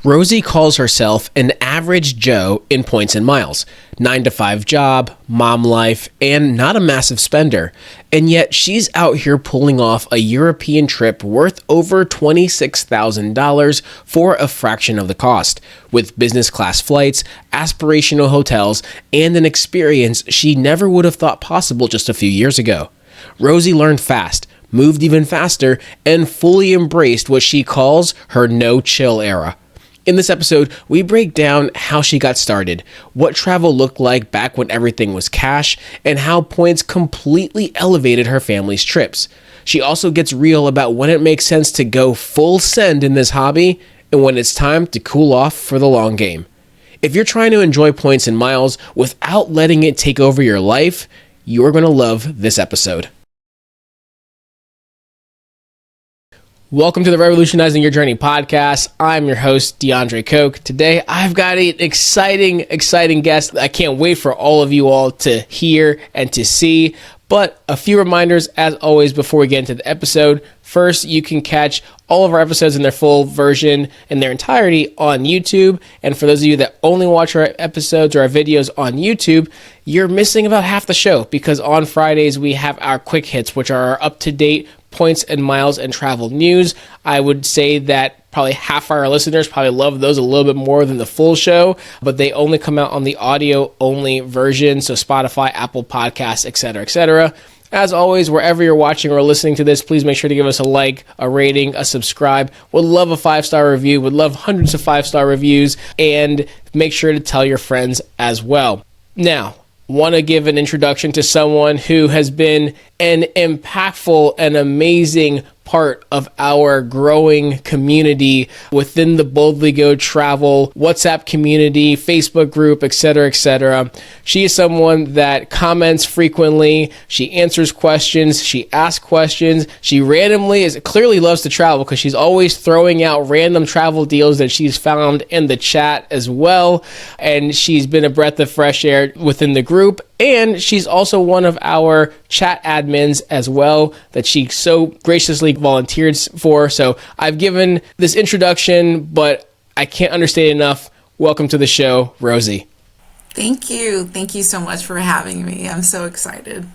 Rosie calls herself an average Joe in points and miles, 9-to-5 job, mom life, and not a massive spender. And yet she's out here pulling off a European trip worth over $26,000 for a fraction of the cost, with business class flights, aspirational hotels, and an experience she never would have thought possible just a few years ago. Rosie learned fast, moved even faster, and fully embraced what she calls her no-chill era. In this episode, we break down how she got started, what travel looked like back when everything was cash, and how points completely elevated her family's trips. She also gets real about when it makes sense to go full send in this hobby and when it's time to cool off for the long game. If you're trying to enjoy points and miles without letting it take over your life, you're going to love this episode. Welcome to the Revolutionizing Your Journey podcast. I'm your host, DeAndre Coke. Today, I've got an exciting guest. I can't wait for all of you all to hear and to see. But a few reminders, as always, before we get into the episode. First, you can catch all of our episodes in their full version in their entirety on YouTube. And for those of you that only watch our episodes or our videos on YouTube, you're missing about half the show because on Fridays, we have our quick hits, which are our up-to-date points and miles and travel news. I would say that probably half our listeners probably love those a little bit more than the full show, but they only come out on the audio only version. So Spotify, Apple Podcasts, etc., etc. As always, wherever you're watching or listening to this, please make sure to give us a like, a rating, a subscribe. Would love a 5-star review, would love hundreds of 5-star reviews, and make sure to tell your friends as well. Now, want to give an introduction to someone who has been an impactful and amazing part of our growing community within the Boldly Go Travel WhatsApp community, Facebook group, etc., etc. She is someone that comments frequently. She answers questions. She asks questions. She clearly loves to travel because she's always throwing out random travel deals that she's found in the chat as well. And she's been a breath of fresh air within the group. And she's also one of our chat admins as well that she so graciously volunteered for. So I've given this introduction, but I can't understate enough. Welcome to the show, Rosie. Thank you. Thank you so much for having me. I'm so excited.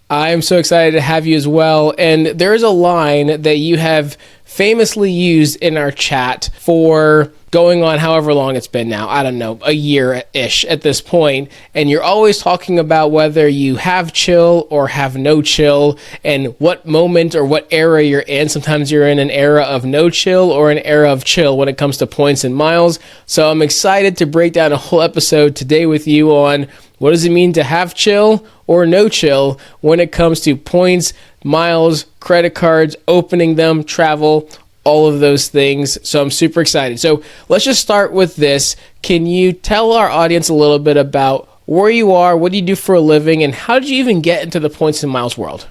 I am so excited to have you as well. And there is a line that you have famously used in our chat for going on however long it's been now. I don't know, a year-ish at this point. And you're always talking about whether you have chill or have no chill and what moment or what era you're in. Sometimes you're in an era of no chill or an era of chill when it comes to points and miles. So I'm excited to break down a whole episode today with you on what does it mean to have chill or no chill when it comes to points, miles, credit cards, opening them, travel, all of those things. So I'm super excited. So let's just start with this. Can you tell our audience a little bit about where you are, what do you do for a living, and how did you even get into the points and miles world?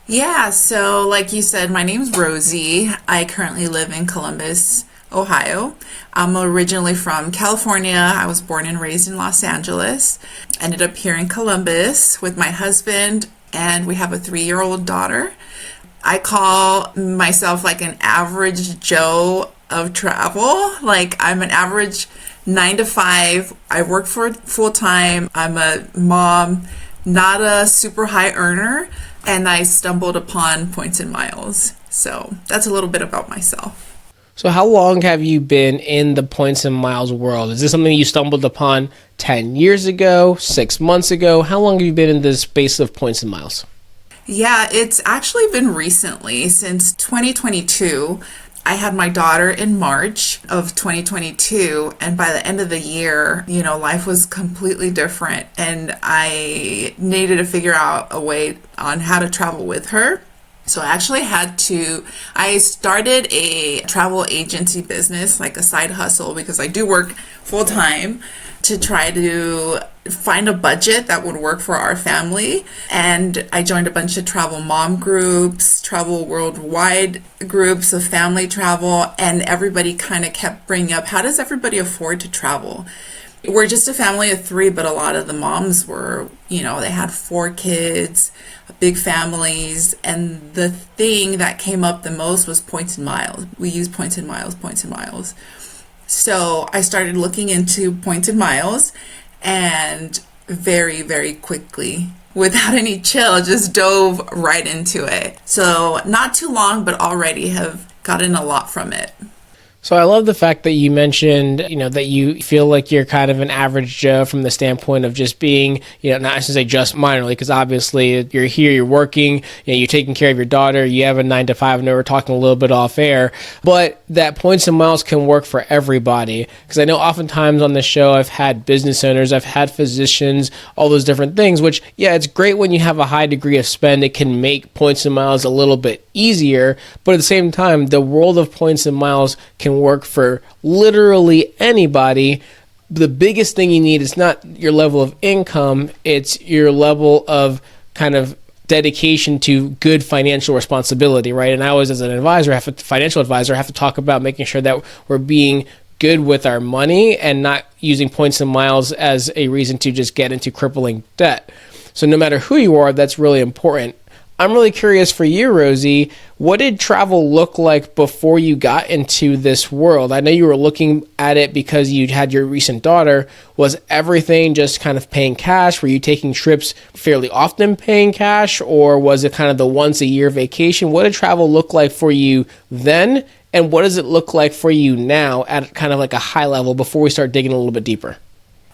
Yeah, so like you said, my name's Rosie. I currently live in Columbus, Ohio. I'm originally from California. I was born and raised in Los Angeles. Ended up here in Columbus with my husband, and we have a 3-year-old daughter. I call myself like an average Joe of travel. Like I'm an average 9-to-5. I work for full time. I'm a mom, not a super high earner, and I stumbled upon points and miles. So that's a little bit about myself. So how long have you been in the points and miles world? Is this something you stumbled upon 10 years ago, 6 months ago? How long have you been in this space of points and miles? Yeah, it's actually been recently, since 2022. I had my daughter in March of 2022, and by the end of the year, life was completely different, and I needed to figure out a way on how to travel with her. So I started a travel agency business, like a side hustle, because I do work full time, to try to find a budget that would work for our family. And I joined a bunch of travel mom groups, travel worldwide groups of family travel, and everybody kind of kept bringing up, how does everybody afford to travel? We're just a family of 3, but a lot of the moms were, they had 4 kids, big families, and the thing that came up the most was points and miles. We use points and miles. So I started looking into points and miles, and very, very quickly, without any chill, just dove right into it. So not too long, but already have gotten a lot from it. So I love the fact that you mentioned, that you feel like you're kind of an average Joe from the standpoint of just being, not to say just minorly, because obviously you're here, you're working, you're taking care of your daughter, you have a 9 to 5, and we're talking a little bit off air, but that points and miles can work for everybody. Because I know oftentimes on the show, I've had business owners, I've had physicians, all those different things, which, yeah, it's great when you have a high degree of spend. It can make points and miles a little bit easier, but at the same time, the world of points and miles can work for literally anybody. The biggest thing you need is not your level of income, it's your level of kind of dedication to good financial responsibility, right? And I always, as an advisor, financial advisor, have to talk about making sure that we're being good with our money and not using points and miles as a reason to just get into crippling debt. So no matter who you are, that's really important. I'm really curious for you, Rosie, what did travel look like before you got into this world? I know you were looking at it because you had your recent daughter. Was everything just kind of paying cash? Were you taking trips fairly often paying cash, or was it kind of the once a year vacation? What did travel look like for you then? And what does it look like for you now at kind of like a high level before we start digging a little bit deeper?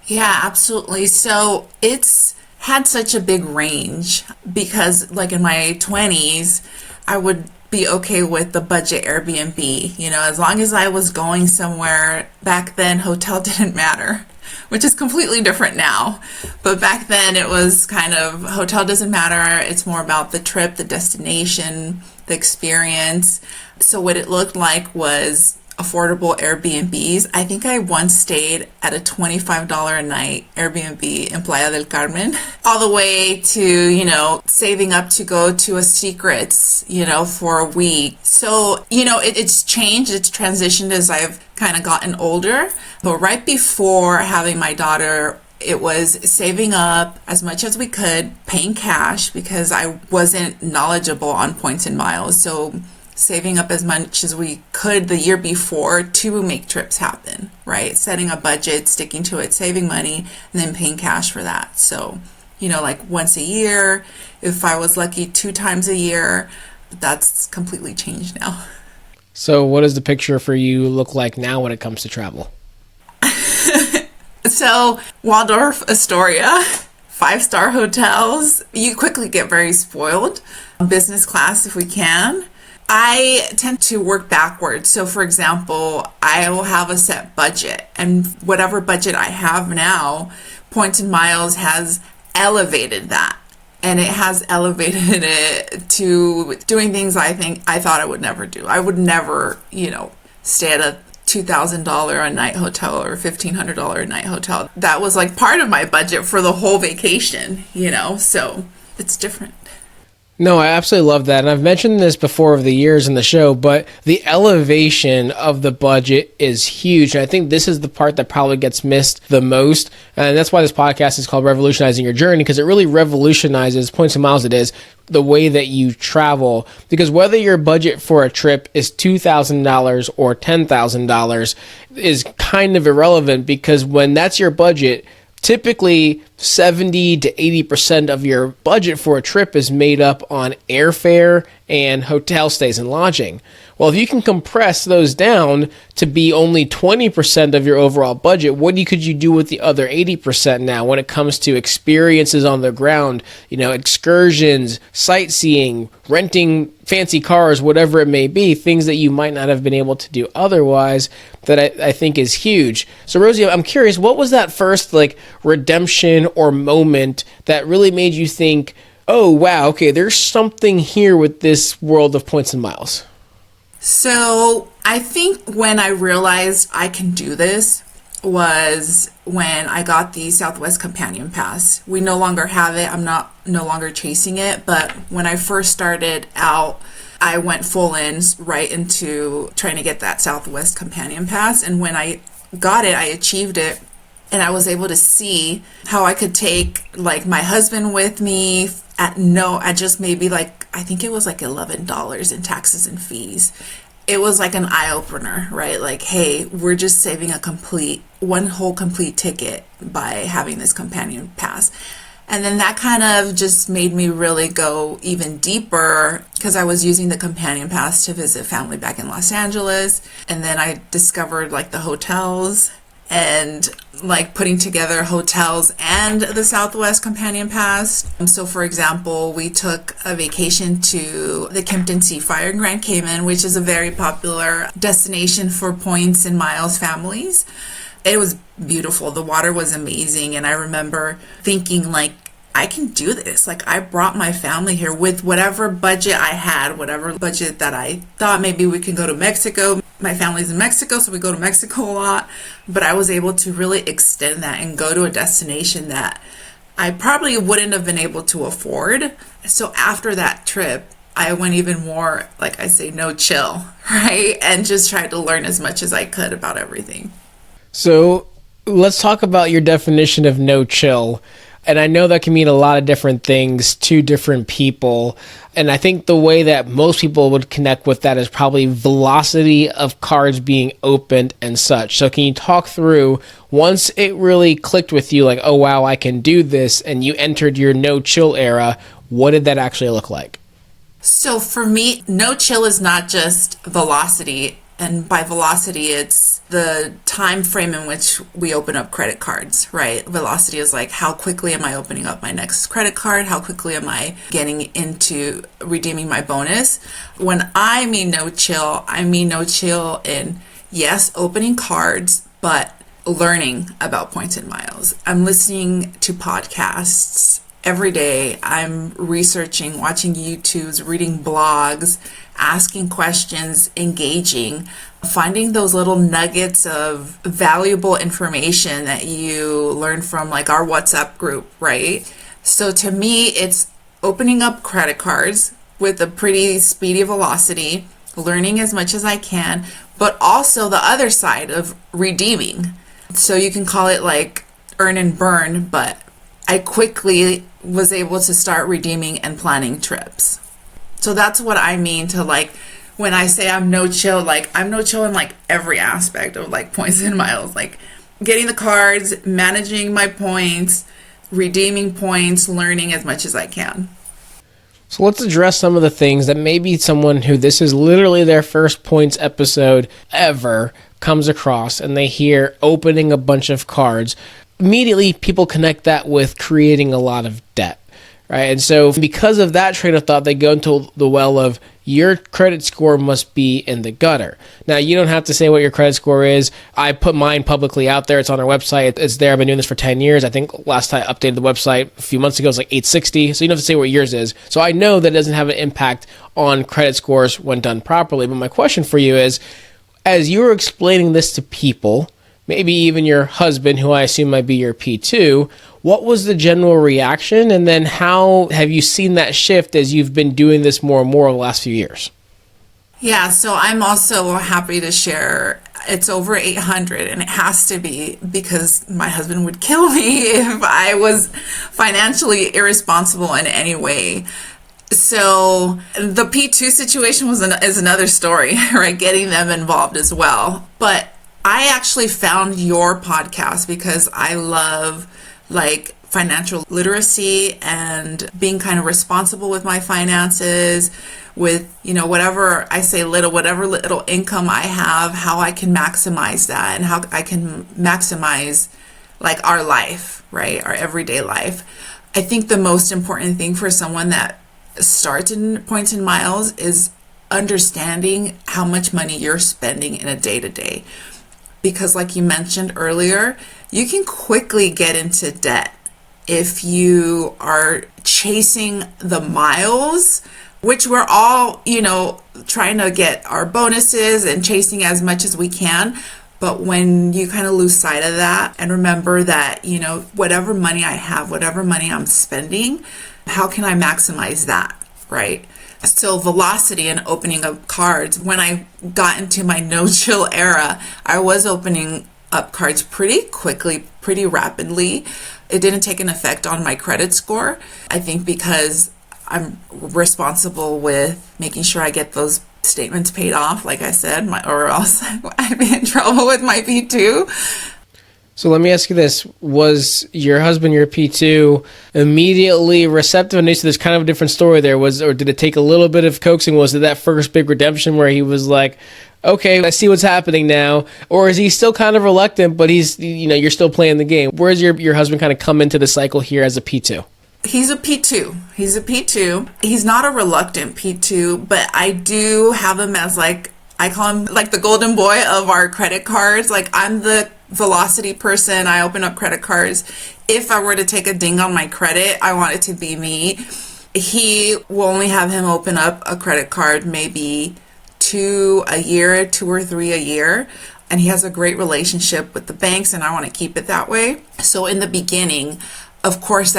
Yeah, absolutely. So it's had such a big range because like in my 20s, I would be okay with the budget Airbnb. As long as I was going somewhere. Back then, hotel didn't matter, which is completely different now. But back then it was kind of hotel doesn't matter. It's more about the trip, the destination, the experience. So what it looked like was affordable Airbnbs. I think I once stayed at a $25 a night Airbnb in Playa del Carmen, all the way to, saving up to go to a Secrets, for a week. So, it's changed, it's transitioned as I've kind of gotten older. But right before having my daughter, it was saving up as much as we could, paying cash because I wasn't knowledgeable on points and miles. So saving up as much as we could the year before to make trips happen, right? Setting a budget, sticking to it, saving money, and then paying cash for that. So, like once a year, if I was lucky, 2 times a year, but that's completely changed now. So what does the picture for you look like now when it comes to travel? So Waldorf Astoria, 5-star hotels, you quickly get very spoiled. Business class if we can. I tend to work backwards. So for example, I will have a set budget, and whatever budget I have now, points and miles has elevated that. And it has elevated it to doing things I thought I would never do. I would never, stay at a $2,000 a night hotel or $1,500 a night hotel. That was like part of my budget for the whole vacation, so it's different. No, I absolutely love that. And I've mentioned this before over the years in the show, but the elevation of the budget is huge. And I think this is the part that probably gets missed the most. And that's why this podcast is called Revolutionizing Your Journey, because it really revolutionizes, points and miles it is, the way that you travel. Because whether your budget for a trip is $2,000 or $10,000 is kind of irrelevant, because when that's your budget, typically 70 to 80% of your budget for a trip is made up on airfare and hotel stays and lodging. Well, if you can compress those down to be only 20% of your overall budget, what could you do with the other 80% now when it comes to experiences on the ground, excursions, sightseeing, renting fancy cars, whatever it may be, things that you might not have been able to do otherwise, that I think is huge. So Rosie, I'm curious, what was that first redemption or moment that really made you think, oh, wow, okay, there's something here with this world of points and miles? So I think when I realized I can do this was when I got the Southwest Companion Pass. We no longer have it. I'm no longer chasing it. But when I first started out, I went full in right into trying to get that Southwest Companion Pass. And when I got it, I achieved it. And I was able to see how I could take my husband with me at just maybe I think it was $11 in taxes and fees. it was like an eye opener, right? Like, hey, we're just saving one whole complete ticket by having this companion pass. And then that kind of just made me really go even deeper, because I was using the companion pass to visit family back in Los Angeles. And then I discovered like the hotels and like putting together hotels and the Southwest companion pass. So for example, we took a vacation to the Kempton Sea Fire in Grand Cayman, which is a very popular destination for points and miles families. It was beautiful. The water was amazing. And I remember thinking like, I can do this. Like, I brought my family here with whatever budget I had, whatever budget that I thought maybe we can go to Mexico. My family's in Mexico, so we go to Mexico a lot. But I was able to really extend that and go to a destination that I probably wouldn't have been able to afford. So after that trip, I went even more, like I say, no chill, right? And just tried to learn as much as I could about everything. So let's talk about your definition of no chill. And I know that can mean a lot of different things to different people. And I think the way that most people would connect with that is probably velocity of cards being opened and such. So can you talk through, once it really clicked with you, like, oh, wow, I can do this, and you entered your no chill era, what did that actually look like? So for me, no chill is not just velocity. And by velocity, it's the time frame in which we open up credit cards, right? Velocity is like, how quickly am I opening up my next credit card? How quickly am I getting into redeeming my bonus? When I mean no chill, I mean no chill in, yes, opening cards, but learning about points and miles. I'm listening to podcasts every day. I'm researching, watching YouTubes, reading blogs, asking questions, engaging, finding those little nuggets of valuable information that you learn from like our WhatsApp group, right? So to me, it's opening up credit cards with a pretty speedy velocity, learning as much as I can, but also the other side of redeeming. So you can call it like earn and burn, but I quickly was able to start redeeming and planning trips. So that's what I mean to like, when I say I'm no chill, like I'm no chill in like every aspect of like points and miles, like getting the cards, managing my points, redeeming points, learning as much as I can. So let's address some of the things that maybe someone who this is literally their first points episode ever comes across, and they hear opening a bunch of cards. Immediately, people connect that with creating a lot of debt, right? And so because of that train of thought, they go into the well of your credit score must be in the gutter. Now, you don't have to say what your credit score is. I put mine publicly out there. It's on our website. It's there. I've been doing this for 10 years. I think last time I updated the website a few months ago, it was like 860. So you don't have to say what yours is. So I know that it doesn't have an impact on credit scores when done properly. But my question for you is, as you were explaining this to people, maybe even your husband, who I assume might be your P2, what was the general reaction? And then how have you seen that shift as you've been doing this more and more over the last few years? Yeah, so I'm also happy to share it's over 800, and it has to be, because my husband would kill me if I was financially irresponsible in any way. So the P2 situation is another story, right? Getting them involved as well. But I actually found your podcast because I love like financial literacy and being kind of responsible with my finances, with, you know, whatever little income I have, how I can maximize that and how I can maximize like our life, right? Our everyday life. I think the most important thing for someone that starts in points and miles is understanding how much money you're spending in a day-to-day. Because like you mentioned earlier, you can quickly get into debt if you are chasing the miles, which we're all, you know, trying to get our bonuses and chasing as much as we can. But when you kind of lose sight of that and remember that, you know, whatever money I have, whatever money I'm spending, how can I maximize that, right? So velocity and opening up cards. When I got into my no-chill era, I was opening up cards pretty quickly, pretty rapidly. It didn't take an effect on my credit score. I think because I'm responsible with making sure I get those statements paid off, like I said, or else I'd be in trouble with my P2. So let me ask you this. Was your husband, your P2, immediately receptive? And so there's kind of a different story there. Or did it take a little bit of coaxing? Was it that first big redemption where he was like, okay, I see what's happening now? Or is he still kind of reluctant, but you're still playing the game? Where does your husband kind of come into the cycle here as a P2? He's a P2. He's a P2. He's not a reluctant P2, but I do have him as I call him like the golden boy of our credit cards. Like, I'm the velocity person. I open up credit cards. If I were to take a ding on my credit, I want it to be me. He will only have him open up a credit card maybe 2 or 3 a year. And he has a great relationship with the banks, and I want to keep it that way. So in the beginning, of course, he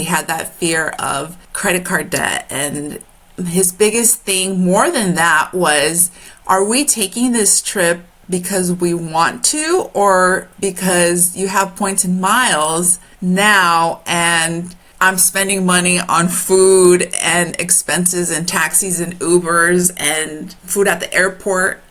had that fear of credit card debt. And his biggest thing more than that was, are we taking this trip because we want to, or because you have points and miles now and I'm spending money on food and expenses and taxis and Ubers and food at the airport?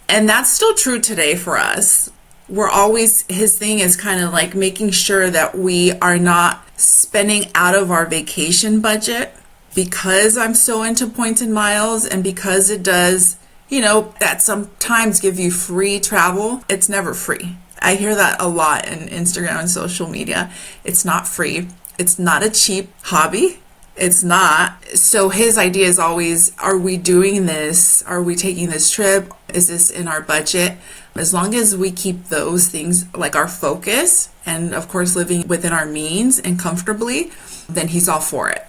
And that's still true today for us. His thing is kind of like making sure that we are not spending out of our vacation budget, because I'm so into points and miles, and because it does, that sometimes give you free travel. It's never free. I hear that a lot in Instagram and social media. It's not free. It's not a cheap hobby. It's not. So his idea is always, are we doing this? Are we taking this trip? Is this in our budget? As long as we keep those things like our focus, and of course living within our means and comfortably, then he's all for it.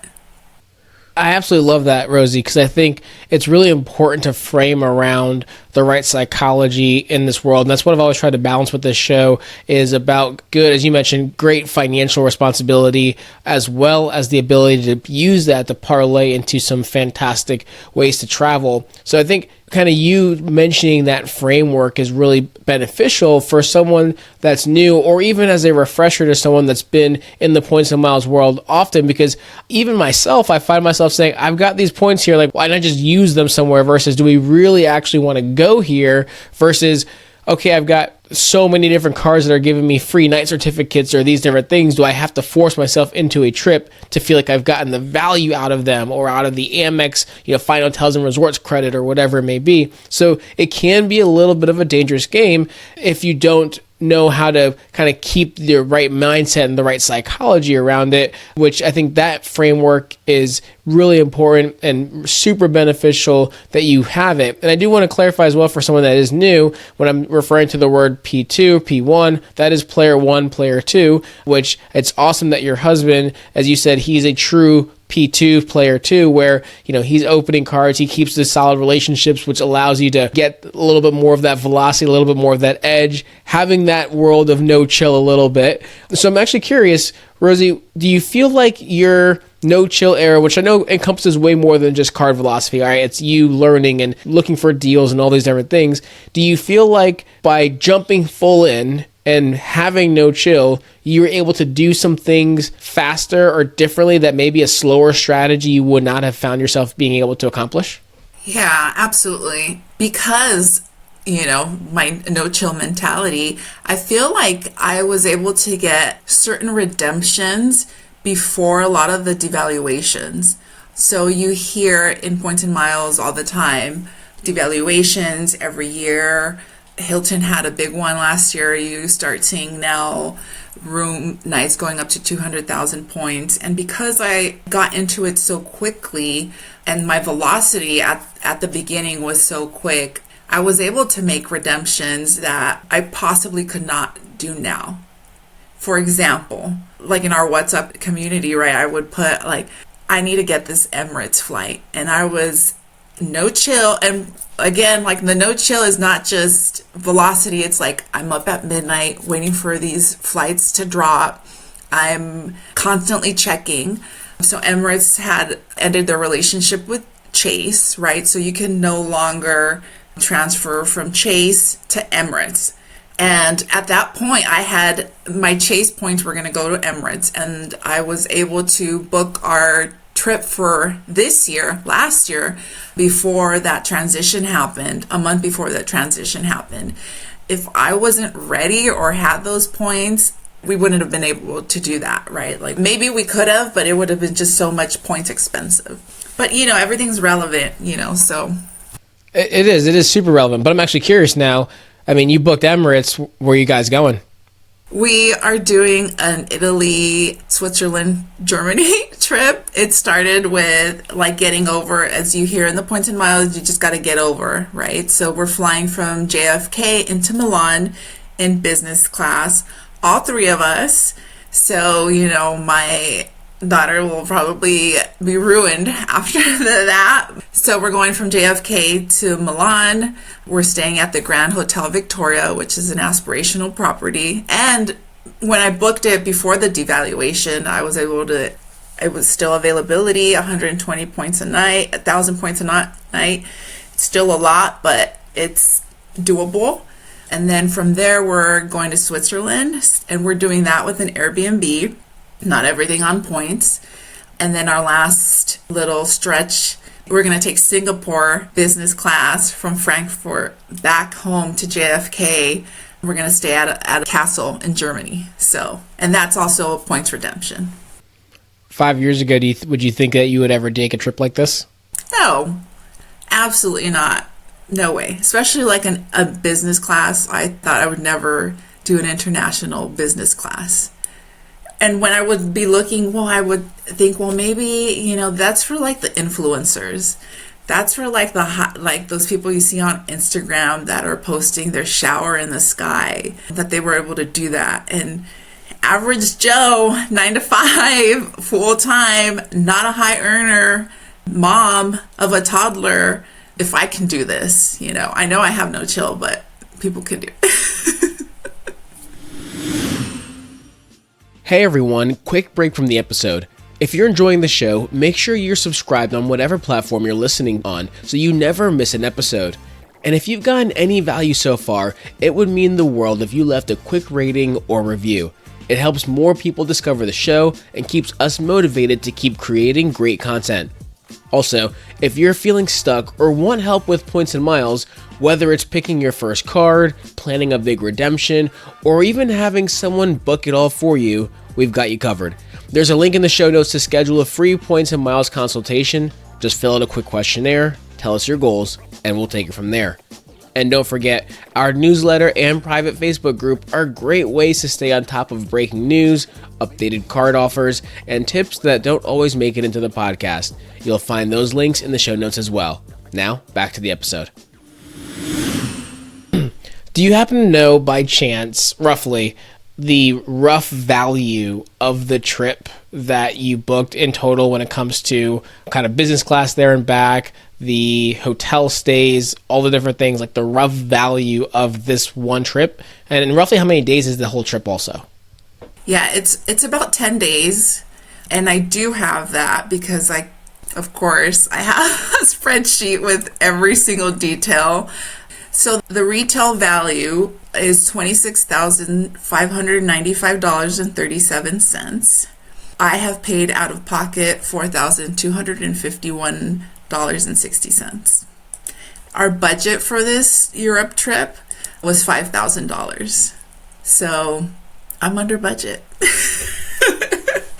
I absolutely love that, Rosie, because I think it's really important to frame around the right psychology in this world. And that's what I've always tried to balance with this show, is about good, as you mentioned, great financial responsibility, as well as the ability to use that to parlay into some fantastic ways to travel. So I think kind of you mentioning that framework is really beneficial for someone that's new, or even as a refresher to someone that's been in the points and miles world often, because even myself, I find myself saying, I've got these points here, like, why not just use them somewhere, versus do we really actually want to go here, versus, okay, I've got so many different cards that are giving me free night certificates or these different things. Do I have to force myself into a trip to feel like I've gotten the value out of them, or out of the Amex, Fine Hotels and Resorts credit, or whatever it may be? So it can be a little bit of a dangerous game if you don't know how to kind of keep the right mindset and the right psychology around it, which I think that framework is really important and super beneficial that you have it. And I do want to clarify as well for someone that is new, when I'm referring to the word P2, P1, that is player 1, player 2, which it's awesome that your husband, as you said, he's a true P2 player 2, where he's opening cards, he keeps the solid relationships, which allows you to get a little bit more of that velocity, a little bit more of that edge, having that world of no chill a little bit. So I'm actually curious, Rosie, do you feel like your no chill era, which I know encompasses way more than just card velocity, all right? It's you learning and looking for deals and all these different things. Do you feel like by jumping full in and having no chill, you were able to do some things faster or differently that maybe a slower strategy you would not have found yourself being able to accomplish? Yeah, absolutely. Because, my no chill mentality, I feel like I was able to get certain redemptions before a lot of the devaluations. So you hear in points and miles all the time, devaluations every year. Hilton had a big one last year. You start seeing now room nights going up to 200,000 points. And because I got into it so quickly, and my velocity at the beginning was so quick, I was able to make redemptions that I possibly could not do now. For example, like in our WhatsApp community, right, I would put I need to get this Emirates flight. And I was no chill. And again, the no chill is not just velocity. It's I'm up at midnight waiting for these flights to drop. I'm constantly checking. So Emirates had ended their relationship with Chase, right? So you can no longer transfer from Chase to Emirates. And at that point, I had my Chase points were going to go to Emirates, and I was able to book our trip for this year, last year, before that transition happened, a month before that transition happened. If I wasn't ready or had those points, we wouldn't have been able to do that, right? Like maybe we could have, but it would have been just so much points expensive. But everything's relevant, so. It is super relevant, but I'm actually curious now. I mean, you booked Emirates. Where are you guys going? We are doing an Italy, Switzerland, Germany trip. It started with like getting over, as you hear in the points and miles, you just got to get over, right? So we're flying from JFK into Milan in business class, all three of us. So, my daughter will probably be ruined after that. So we're going from JFK to Milan. We're staying at the Grand Hotel Victoria, which is an aspirational property. And when I booked it before the devaluation, I was able to, it was still availability, 120 points a night, 1,000 points a night. It's still a lot, but it's doable. And then from there, we're going to Switzerland, and we're doing that with an Airbnb. Not everything on points. And then our last little stretch, we're going to take Singapore business class from Frankfurt back home to JFK. We're going to stay at a castle in Germany. So, and that's also a points redemption. 5 years ago, would you think that you would ever take a trip like this? No, absolutely not. No way. Especially like a business class. I thought I would never do an international business class. And when I would be looking, I would think, maybe, that's for like the influencers. That's for like those people you see on Instagram that are posting their shower in the sky, that they were able to do that. And average Joe, 9 to 5, full time, not a high earner, mom of a toddler. If I can do this, I know I have no chill, but people can do it. Hey everyone, quick break from the episode. If you're enjoying the show, make sure you're subscribed on whatever platform you're listening on so you never miss an episode. And if you've gotten any value so far, it would mean the world if you left a quick rating or review. It helps more people discover the show and keeps us motivated to keep creating great content. Also, if you're feeling stuck or want help with points and miles, whether it's picking your first card, planning a big redemption, or even having someone book it all for you, we've got you covered. There's a link in the show notes to schedule a free points and miles consultation. Just fill out a quick questionnaire, tell us your goals, and we'll take it from there. And don't forget, our newsletter and private Facebook group are great ways to stay on top of breaking news, updated card offers, and tips that don't always make it into the podcast. You'll find those links in the show notes as well. Now, back to the episode. Do you happen to know by chance, roughly, the rough value of the trip that you booked in total when it comes to kind of business class there and back, the hotel stays, all the different things, like the rough value of this one trip? And roughly how many days is the whole trip also? Yeah, it's about 10 days. And I do have that because of course, I have a spreadsheet with every single detail. So the retail value is $26,595.37. I have paid out of pocket $4,251.60. Our budget for this Europe trip was $5,000. So I'm under budget.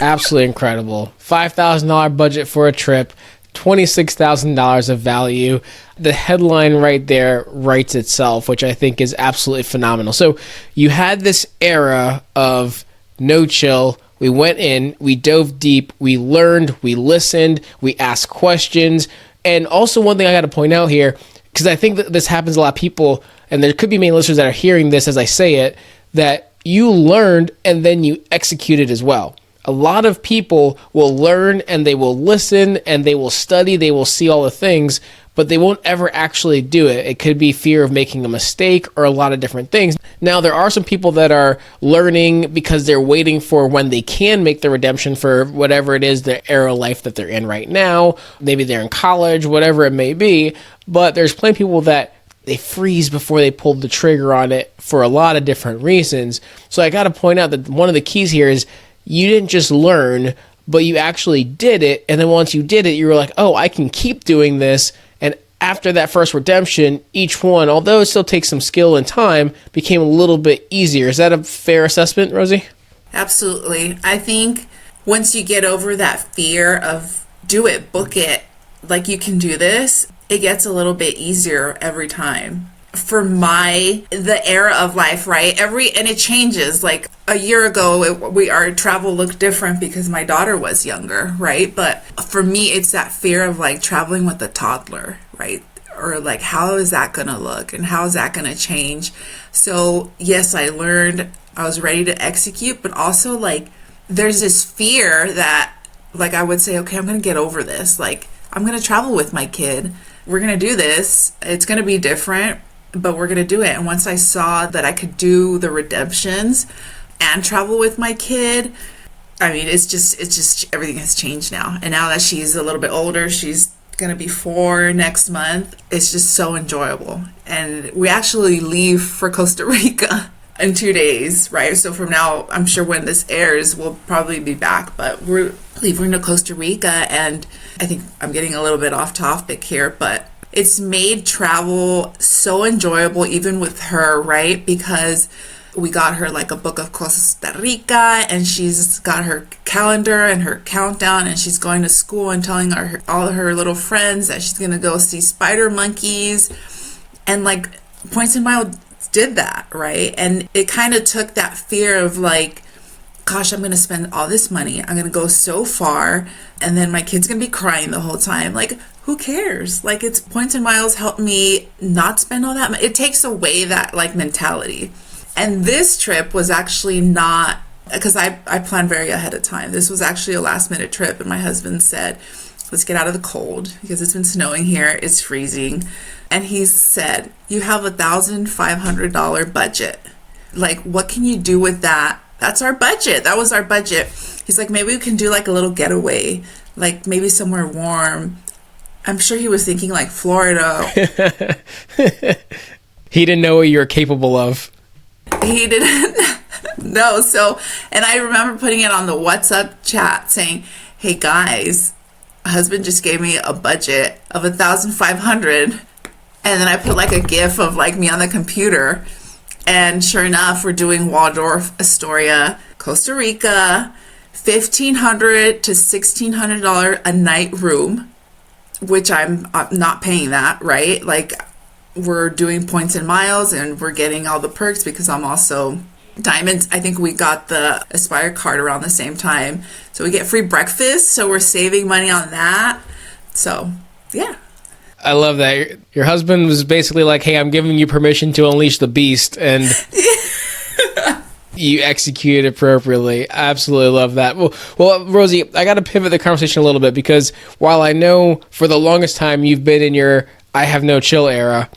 Absolutely incredible. $5,000 budget for a trip, $26,000 of value. The headline right there writes itself, which I think is absolutely phenomenal. So you had this era of no chill. We went in, we dove deep, we learned, we listened, we asked questions. And also one thing I got to point out here, because I think that this happens to a lot of people, and there could be many listeners that are hearing this as I say it, that you learned and then you executed as well. A lot of people will learn and they will listen and they will study, they will see all the things, but they won't ever actually do it. It could be fear of making a mistake or a lot of different things. Now, there are some people that are learning because they're waiting for when they can make the redemption for whatever it is, the era of life that they're in right now. Maybe they're in college, whatever it may be, but there's plenty of people that they freeze before they pull the trigger on it for a lot of different reasons. So I got to point out that one of the keys here is you didn't just learn, but you actually did it. And then once you did it, you were like, oh, I can keep doing this. And after that first redemption, each one, although it still takes some skill and time, became a little bit easier. Is that a fair assessment, Rosie? Absolutely. I think once you get over that fear of do it, book it, like you can do this, it gets a little bit easier every time. For the era of life, right? And it changes. Like a year ago, our travel looked different because my daughter was younger, right? But for me, it's that fear of like traveling with a toddler, right? Or like, how is that going to look and how is that going to change? So yes, I learned, I was ready to execute, but also like there's this fear that like I would say, okay, I'm going to get over this. Like I'm going to travel with my kid. We're going to do this. It's going to be different, but we're going to do it. And once I saw that I could do the redemptions and travel with my kid, I mean, it's just everything has changed now. And now that she's a little bit older, she's going to be 4 next month. It's just so enjoyable. And we actually leave for Costa Rica in 2 days, right? So from now, I'm sure when this airs, we'll probably be back, but we're leaving to Costa Rica. And I think I'm getting a little bit off topic here, but it's made travel so enjoyable even with her, right? Because we got her like a book of Costa Rica and she's got her calendar and her countdown and she's going to school and telling all her little friends that she's going to go see spider monkeys. And like Points and Miles did that, right? And it kind of took that fear of like, gosh, I'm going to spend all this money. I'm going to go so far. And then my kid's going to be crying the whole time. Like, who cares? Like, it's Points and Miles helped me not spend all that money. It takes away that like mentality. And this trip was actually not, because I planned very ahead of time. This was actually a last minute trip. And my husband said, let's get out of the cold because it's been snowing here. It's freezing. And he said, you have $1,500 budget. Like, what can you do with that? That's our budget. That was our budget. He's like, maybe we can do like a little getaway, like maybe somewhere warm. I'm sure he was thinking like Florida. He didn't know what you were capable of. He didn't know. So, and I remember putting it on the WhatsApp chat saying, hey guys, husband just gave me a budget of $1,500. And then I put like a gif of like me on the computer. And sure enough, we're doing Waldorf Astoria, Costa Rica, $1,500 to $1,600 a night room, which I'm not paying that, right? Like we're doing Points and Miles and we're getting all the perks because I'm also Diamonds. I think we got the Aspire card around the same time. So we get free breakfast. So we're saving money on that. So yeah. I love that. Your husband was basically like, hey, I'm giving you permission to unleash the beast. And you execute appropriately. I absolutely love that. Well, Rosie, I got to pivot the conversation a little bit because while I know for the longest time you've been in your I have no chill era,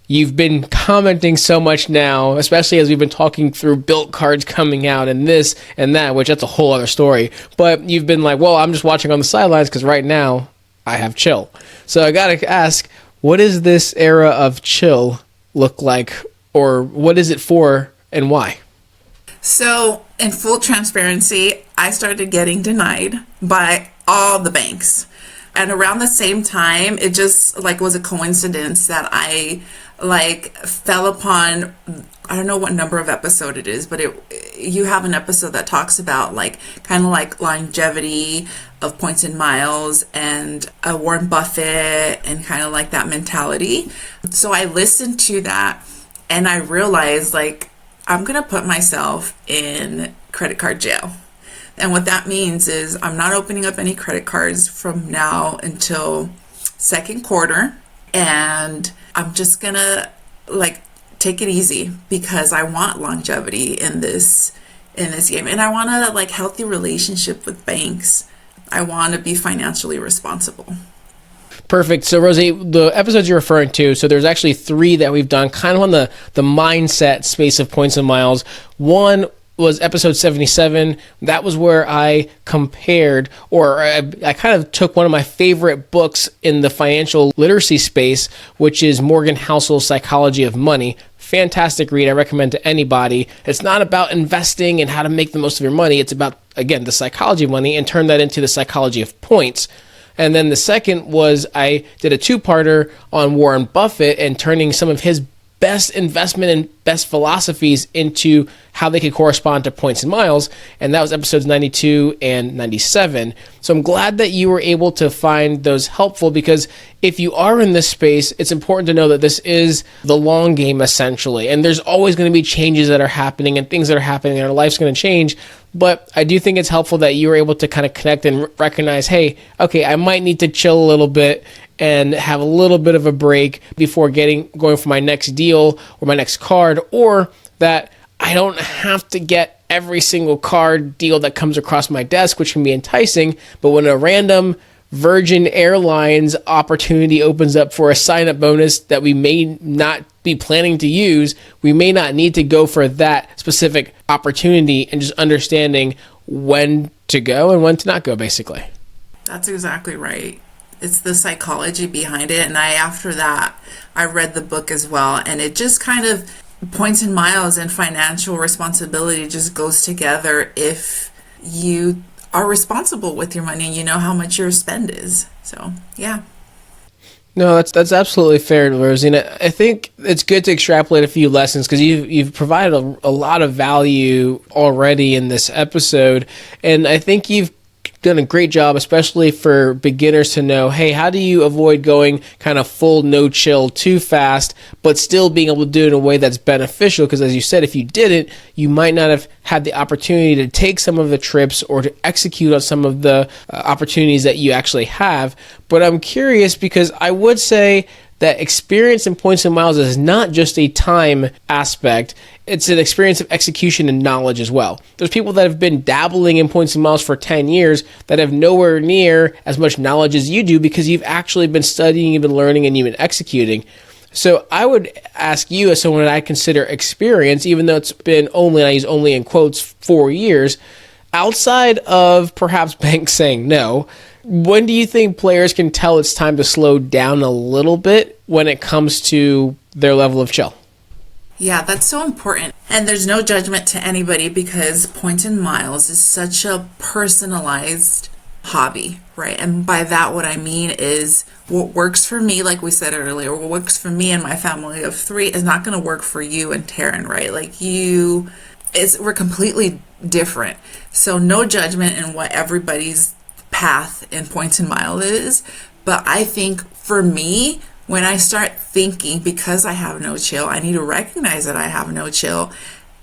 you've been commenting so much now, especially as we've been talking through built cards coming out and this and that, which that's a whole other story. But you've been like, well, I'm just watching on the sidelines because right now I have chill. So I got to ask, what does this era of chill look like, or what is it for and why? So in full transparency, I started getting denied by all the banks. And around the same time, it just like was a coincidence that I like fell upon, I don't know what number of episode it is, but you have an episode that talks about like kind of like longevity of Points and Miles and Warren Buffett and kind of like that mentality. So I listened to that and I realized like I'm going to put myself in credit card jail. And what that means is I'm not opening up any credit cards from now until second quarter. And I'm just going to like take it easy because I want longevity in this game. And I want a like healthy relationship with banks. I want to be financially responsible. Perfect. So Rosie, the episodes you're referring to, so there's actually 3 that we've done kind of on the mindset space of Points and Miles. One was episode 77. That was where I compared, or I kind of took one of my favorite books in the financial literacy space, which is Morgan Housel's Psychology of Money. Fantastic read. I recommend to anybody. It's not about investing and how to make the most of your money. It's about again, the psychology of money and turn that into the psychology of points. And then the second was I did a two-parter on Warren Buffett and turning some of his best investment and best philosophies into how they could correspond to points and miles. And that was episodes 92 and 97. So I'm glad that you were able to find those helpful, because if you are in this space, it's important to know that this is the long game essentially. And there's always going to be changes that are happening and things that are happening and our life's going to change. But I do think it's helpful that you were able to kind of connect and recognize, hey, okay, I might need to chill a little bit and have a little bit of a break before going for my next deal or my next card, or that I don't have to get every single card deal that comes across my desk, which can be enticing. But when a random Virgin Airlines opportunity opens up for a sign-up bonus that we may not be planning to use, we may not need to go for that specific opportunity, and just understanding when to go and when to not go, basically. That's exactly right. It's the psychology behind it. And after that, I read the book as well. And it just kind of, points and miles and financial responsibility just goes together if you are responsible with your money and you know how much your spend is. So, yeah. No, that's absolutely fair, Rosie. And I think it's good to extrapolate a few lessons, because you've provided a lot of value already in this episode. And I think you've done a great job, especially for beginners, to know, hey, how do you avoid going kind of full no chill too fast, but still being able to do it in a way that's beneficial? Because as you said, if you didn't, you might not have had the opportunity to take some of the trips or to execute on some of the opportunities that you actually have. But I'm curious, because I would say that experience in points and miles is not just a time aspect. It's an experience of execution and knowledge as well. There's people that have been dabbling in points and miles for 10 years that have nowhere near as much knowledge as you do, because you've actually been studying, you've been learning, and you've been executing. So I would ask you, as someone that I consider experienced, even though it's been only, and I use only in quotes, 4 years, outside of perhaps banks saying no, when do you think players can tell it's time to slow down a little bit when it comes to their level of chill? Yeah, that's so important. And there's no judgment to anybody, because points and miles is such a personalized hobby, right? And by that, what I mean is what works for me, like we said earlier, what works for me and my family of 3 is not going to work for you and Taryn, right? Like we're completely different. So no judgment in what everybody's path in points and miles is. But I think for me, when I start thinking, because I have no chill, I need to recognize that I have no chill.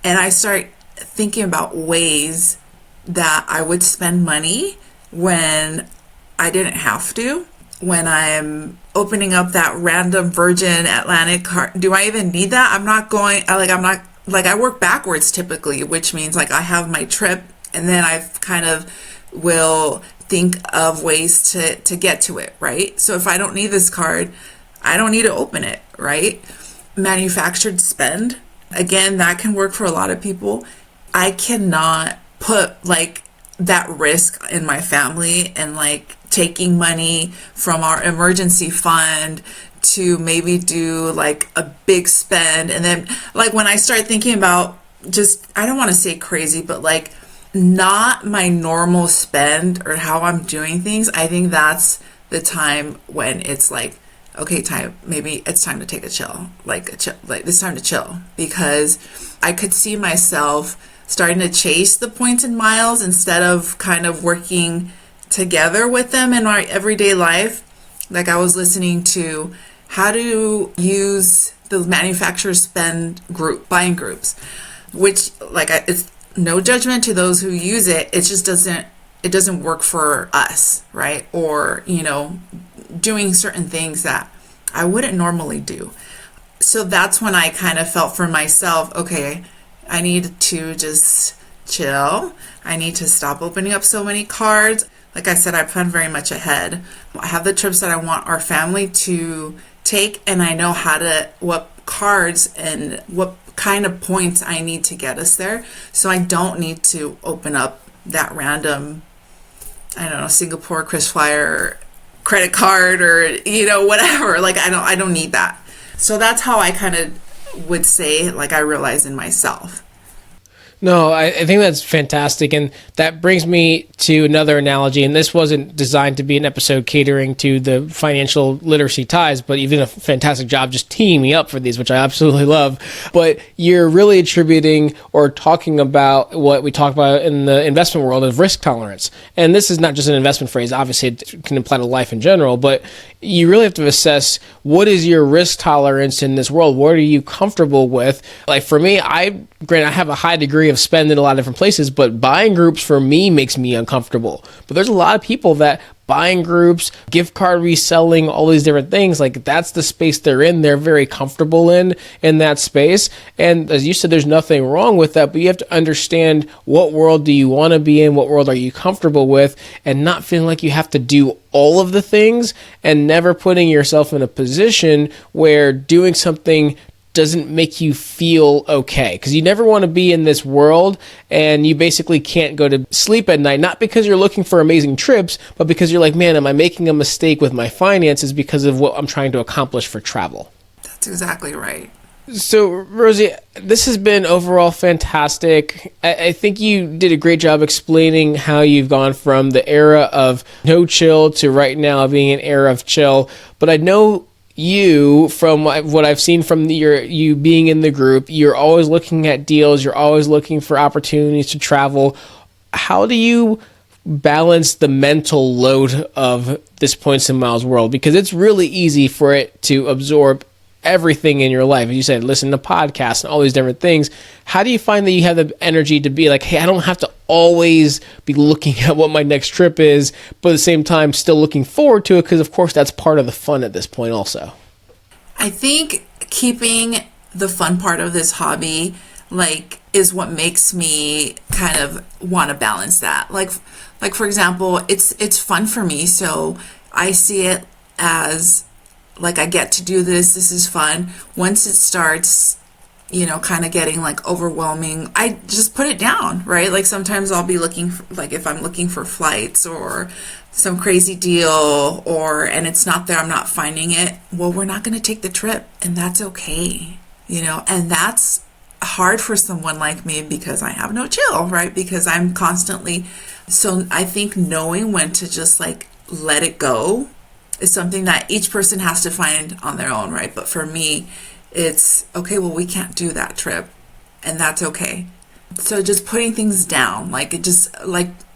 And I start thinking about ways that I would spend money when I didn't have to. When I'm opening up that random Virgin Atlantic card, do I even need that? I work backwards typically, which means like I have my trip and then I kind of will think of ways to get to it, right? So if I don't need this card, I don't need to open it, right? Manufactured spend, again, that can work for a lot of people. I cannot put like that risk in my family and like taking money from our emergency fund to maybe do like a big spend. And then like when I start thinking about just, I don't want to say crazy, but like not my normal spend or how I'm doing things, I think that's the time when it's like, okay, maybe it's time to take a chill, like it's time to chill, because I could see myself starting to chase the points and miles instead of kind of working together with them in my everyday life. Like I was listening to how to use the manufacturer spend buying groups, which it's no judgment to those who use it. It just doesn't work for us, right? Or, doing certain things that I wouldn't normally do. So that's when I kind of felt for myself, okay, I need to just chill. I need to stop opening up so many cards. Like I said, I plan very much ahead. I have the trips that I want our family to take, and I know what cards and what kind of points I need to get us there. So I don't need to open up that random, I don't know, Singapore KrisFlyer credit card or, whatever. Like I don't need that. So that's how I kind of would say, like I realize in myself. No, I think that's fantastic. And that brings me to another analogy. And this wasn't designed to be an episode catering to the financial literacy ties, but you've done a fantastic job just teeing me up for these, which I absolutely love. But you're really attributing or talking about what we talk about in the investment world of risk tolerance. And this is not just an investment phrase. Obviously, it can apply to life in general, but you really have to assess what is your risk tolerance in this world? What are you comfortable with? Like for me, I have a high degree of spend in a lot of different places, but buying groups for me makes me uncomfortable. But there's a lot of people that buying groups, gift card reselling, all these different things, like that's the space they're in. They're very comfortable in that space. And as you said, there's nothing wrong with that, but you have to understand what world do you want to be in? What world are you comfortable with? And not feeling like you have to do all of the things and never putting yourself in a position where doing something doesn't make you feel okay, because you never want to be in this world and you basically can't go to sleep at night, not because you're looking for amazing trips, but because you're like, man, am I making a mistake with my finances because of what I'm trying to accomplish for travel? That's exactly right. So, Rosie, this has been overall fantastic. I think you did a great job explaining how you've gone from the era of no chill to right now being an era of chill. But I know you, from what I've seen from you being in the group, you're always looking at deals. You're always looking for opportunities to travel. How do you balance the mental load of this Points and Miles world? Because it's really easy for it to absorb everything in your life. As you said, listen to podcasts and all these different things. How do you find that you have the energy to be like, hey, I don't have to always be looking at what my next trip is, but at the same time, still looking forward to it? Because of course, that's part of the fun at this point also. I think keeping the fun part of this hobby, is what makes me kind of want to balance that. Like for example, it's fun for me. So I see it as I get to do this. This is fun. Once it starts, kind of getting overwhelming, I just put it down, right? Sometimes I'll be looking for, if I'm looking for flights or some crazy deal and it's not there, I'm not finding it. Well, we're not going to take the trip, and that's okay, and that's hard for someone like me because I have no chill, right? Because I'm constantly, so I think knowing when to just let it go is something that each person has to find on their own, right? But for me, it's okay, well, we can't do that trip, and that's okay. So just putting things down,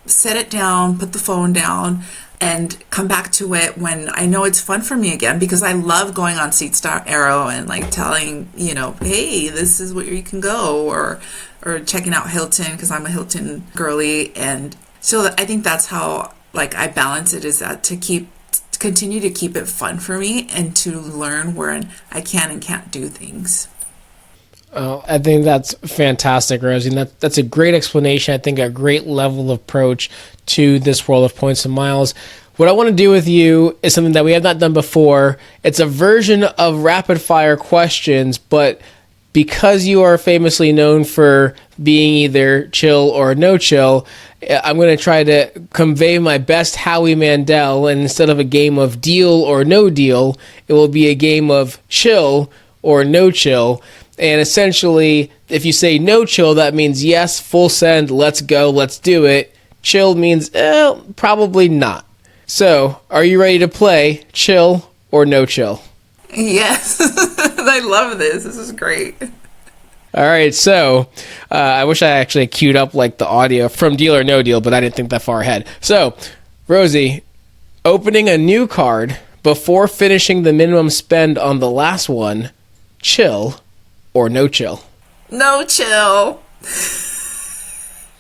set it down, put the phone down, and come back to it when I know it's fun for me again, because I love going on SeatStar Arrow and telling, hey, this is where you can go, or checking out Hilton, because I'm a Hilton girly. And so I think that's how I balance it, is that to continue to keep it fun for me and to learn where I can and can't do things. Oh, I think that's fantastic, Rosie. And that's a great explanation. I think a great level of approach to this world of Points and Miles. What I want to do with you is something that we have not done before. It's a version of rapid fire questions, but because you are famously known for being either chill or no chill, I'm going to try to convey my best Howie Mandel, and instead of a game of deal or no deal, it will be a game of chill or no chill. And essentially, if you say no chill, that means yes, full send, let's go, let's do it. Chill means, probably not. So, are you ready to play chill or no chill? Yes. I love this. This is great. All right, so I wish I actually queued up the audio from Deal or No Deal, but I didn't think that far ahead. So, Rosie, opening a new card before finishing the minimum spend on the last one, chill or no chill? No chill.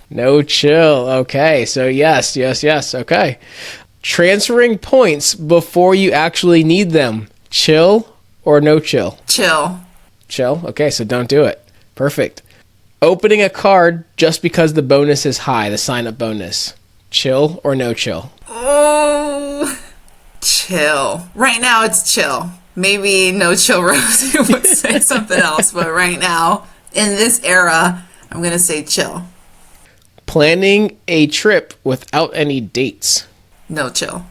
No chill. Okay, so yes. Okay. Transferring points before you actually need them, chill or no chill? Chill. Chill? Okay, so don't do it. Perfect. Opening a card just because the bonus is high, the sign-up bonus. Chill or no chill? Oh, chill. Right now it's chill. Maybe no chill Rosie would say something else, but right now, in this era, I'm going to say chill. Planning a trip without any dates. No chill.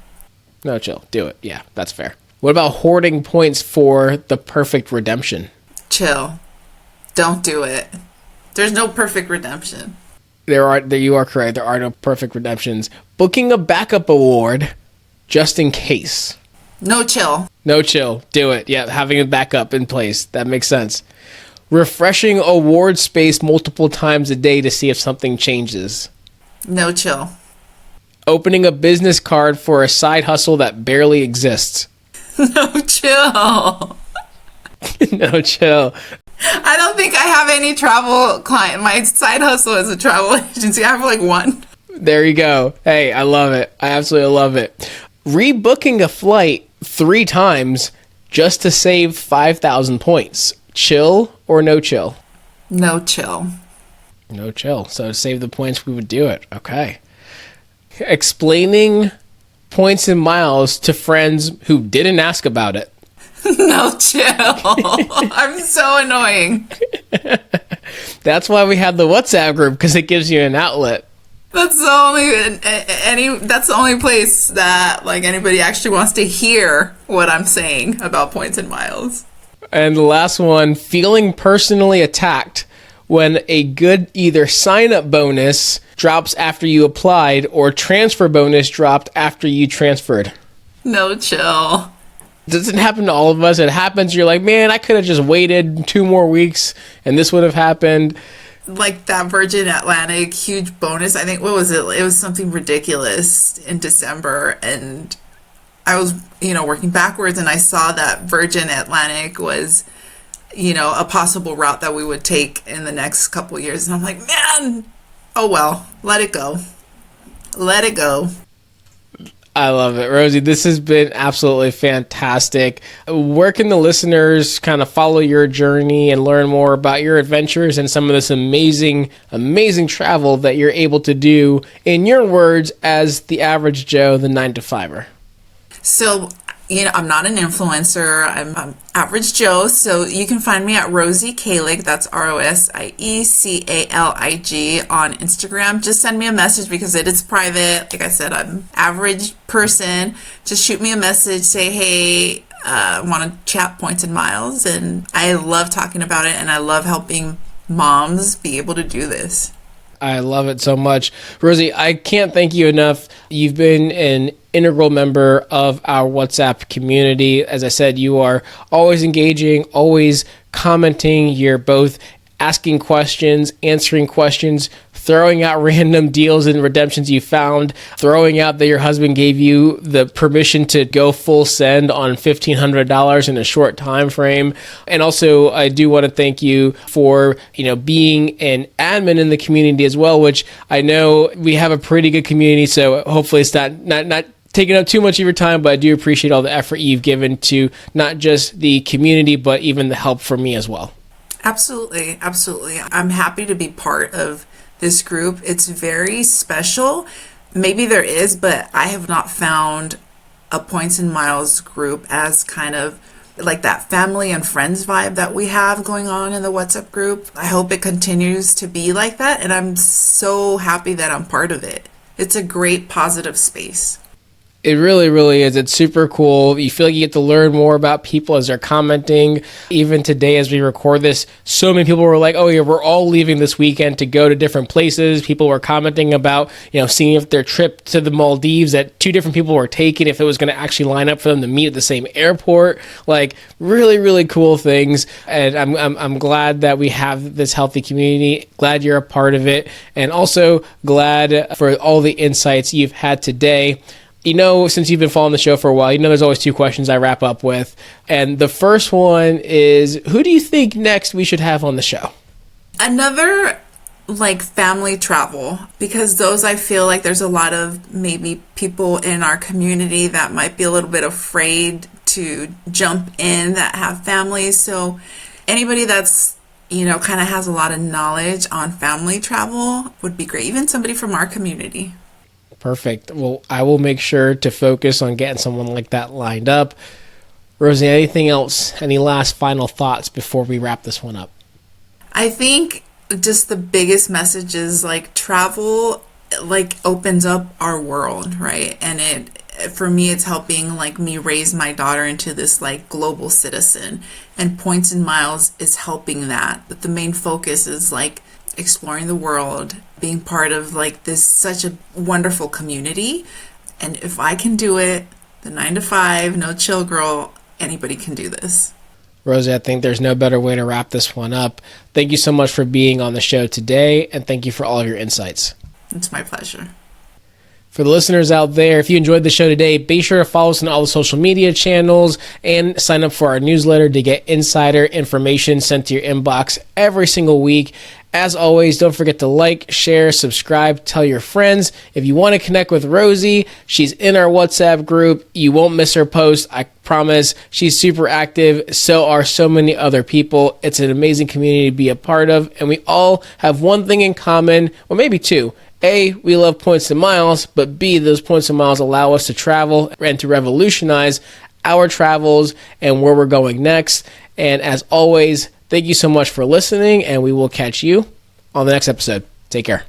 No chill. Do it. Yeah, that's fair. What about hoarding points for the perfect redemption? Chill. Don't do it. There's no perfect redemption. You are correct. There are no perfect redemptions. Booking a backup award just in case. No chill. No chill. Do it. Yeah, having a backup in place. That makes sense. Refreshing award space multiple times a day to see if something changes. No chill. Opening a business card for a side hustle that barely exists. No chill. No chill. I don't think I have any travel client. My side hustle is a travel agency. I have like one. There you go. Hey, I love it. I absolutely love it. Rebooking a flight 3 times just to save 5,000 points. Chill or no chill? No chill. No chill. So to save the points, we would do it. Okay. Explaining points and miles to friends who didn't ask about it. No chill. I'm so annoying. That's why we have the WhatsApp group, because it gives you an outlet. That's the only place that like anybody actually wants to hear what I'm saying about points and miles. And the last one, feeling personally attacked when a good either sign-up bonus drops after you applied or transfer bonus dropped after you transferred. No chill. Doesn't happen to all of us. It happens, you're like, man, I could have just waited 2 more weeks and this would have happened. Like that Virgin Atlantic huge bonus. I think, what was it? It was something ridiculous in December. And I was, working backwards and I saw that Virgin Atlantic was, a possible route that we would take in the next couple of years. And I'm like, man, oh well, let it go. Let it go. I love it. Rosie, this has been absolutely fantastic. Where can the listeners kind of follow your journey and learn more about your adventures and some of this amazing, amazing travel that you're able to do, in your words, as the average Joe, the 9-to-5er? So, I'm not an influencer. I'm average Joe. So you can find me at Rosie Calig. That's RosieCalig on Instagram. Just send me a message because it is private. Like I said, I'm average person. Just shoot me a message. Say, hey, I want to chat points and miles. And I love talking about it. And I love helping moms be able to do this. I love it so much. Rosie, I can't thank you enough. You've been an integral member of our WhatsApp community. As I said, you are always engaging, always commenting. You're both asking questions, answering questions, throwing out random deals and redemptions you found, throwing out that your husband gave you the permission to go full send on $1,500 in a short time frame. And also, I do want to thank you for, being an admin in the community as well, which I know we have a pretty good community, so hopefully it's not taking up too much of your time, but I do appreciate all the effort you've given to not just the community, but even the help from me as well. Absolutely. Absolutely. I'm happy to be part of this group. It's very special. Maybe there is, but I have not found a points and miles group as kind of like that family and friends vibe that we have going on in the WhatsApp group. I hope it continues to be like that. And I'm so happy that I'm part of it. It's a great positive space. It really, really is. It's super cool. You feel like you get to learn more about people as they're commenting. Even today, as we record this, so many people were like, oh yeah, we're all leaving this weekend to go to different places. People were commenting about, seeing if their trip to the Maldives that 2 different people were taking, if it was going to actually line up for them to meet at the same airport. Like really, really cool things. And I'm glad that we have this healthy community. Glad you're a part of it. And also glad for all the insights you've had today. Since you've been following the show for a while, there's always 2 questions I wrap up with. And the first one is, who do you think next we should have on the show? Another family travel, because those, I feel like there's a lot of maybe people in our community that might be a little bit afraid to jump in that have families. So anybody that's, kind of has a lot of knowledge on family travel would be great. Even somebody from our community. Perfect. Well, I will make sure to focus on getting someone like that lined up. Rosie, anything else? Any last final thoughts before we wrap this one up? I think just the biggest message is travel opens up our world, right? And for me, it's helping me raise my daughter into this global citizen, and points and miles is helping that. But the main focus is exploring the world, being part of like this such a wonderful community. And if I can do it, the 9 to 5, no chill girl, anybody can do this. Rosie, I think there's no better way to wrap this one up. Thank you so much for being on the show today, and thank you for all of your insights. It's my pleasure. For the listeners out there, if you enjoyed the show today, be sure to follow us on all the social media channels and sign up for our newsletter to get insider information sent to your inbox every single week. As always, don't forget to like, share, subscribe, tell your friends. If you want to connect with Rosie, she's in our WhatsApp group. You won't miss her post, I promise. She's super active. So are so many other people. It's an amazing community to be a part of. And we all have one thing in common, or maybe two. A, we love points and miles, but B, those points and miles allow us to travel and to revolutionize our travels and where we're going next. And as always, thank you so much for listening, and we will catch you on the next episode. Take care.